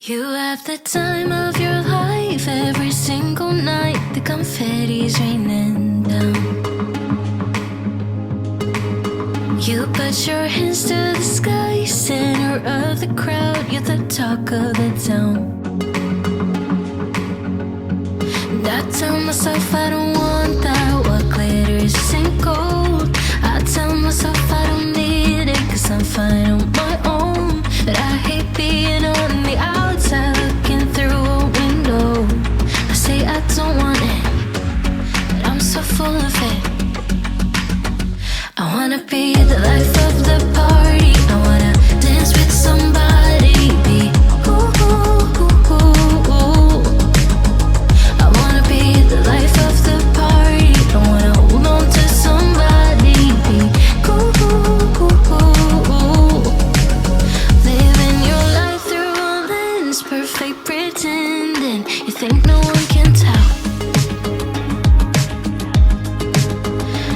You have the time of your life every single night. The confetti's raining down. You put your hands to the sky, center of the crowd. You're the talk of the town. And I tell myself I don't want that. What glitters isn't gold. I tell myself I don't need it, 'cause I'm fine on my own. But I hate being on the outside looking through a window. I say I don't want it, but I'm so full of it. I wanna be the life of the party. I wanna dance with somebody. Be ooh, ooh, ooh, ooh, ooh. I wanna be the life of the party. I wanna hold on to somebody. Be ooh, ooh, ooh, ooh, ooh. Living your life through a lens, perfect pretending. You think no one can tell,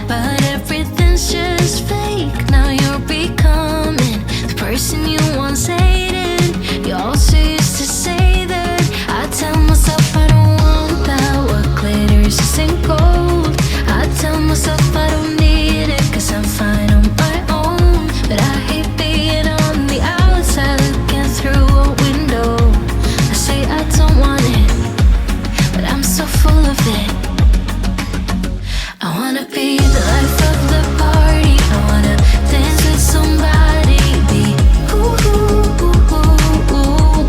but everything's just fake. Now you're becoming the person you once hated. You also used to say that. I tell myself I don't want that. What glitters isn't gold. I tell myself I don't need it, 'cause I'm fine on my own. But I hate being on the outside looking through a window. I say I don't want it, but I'm so full of it. I wanna be the life of the party. I wanna dance with somebody. Be ooh, ooh, ooh, ooh, ooh.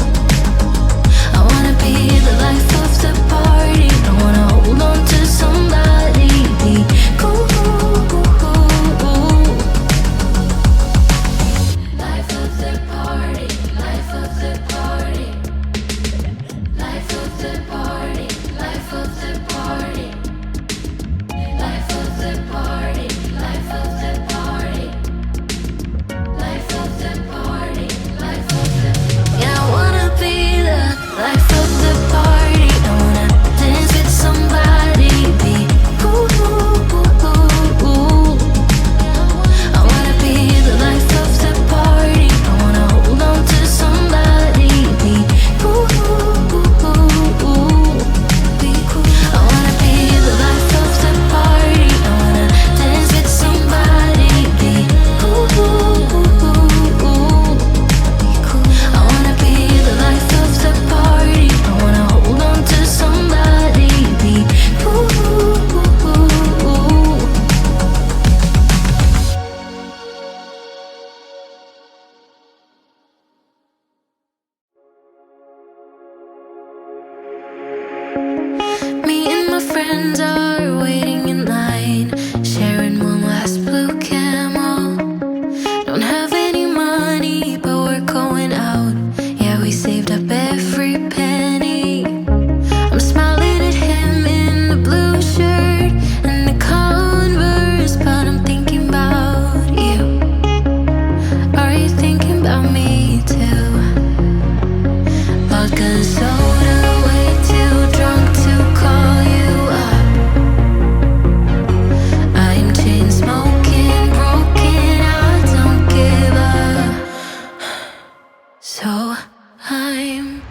I wanna be the life of the party. I wanna hold on to somebody. Be ooh, ooh, ooh, ooh. Life of the party. Life of the party. Life of the party. Life of the party. Life of the party, life of the party, life of the party, life of the party. Yeah, I wanna be the life of the party. I wanna dance with somebody. Be ooh, ooh, ooh, ooh, ooh. I wanna be the life of the party. I wanna hold on to somebody. Be ooh, ooh, ooh, ooh, ooh. Be cool. I wanna be the life of the party. I wanna dance with somebody. Be ooh, ooh, ooh, ooh, ooh. Be cool. I wanna be the life of the party. I wanna hold on to somebody. Be ooh, ooh, ooh, ooh, ooh. Me and my friends are waiting in line, sharing one last blue camel. Don't have any money, but we're going out. Yeah, we saved up every penny. I'm smiling at him in the blue shirt and the Converse, but I'm thinking about you. Are you thinking about me too? Vodka soda, way too drunk to call you up. I'm chain smoking, broken, I don't give up. So I'm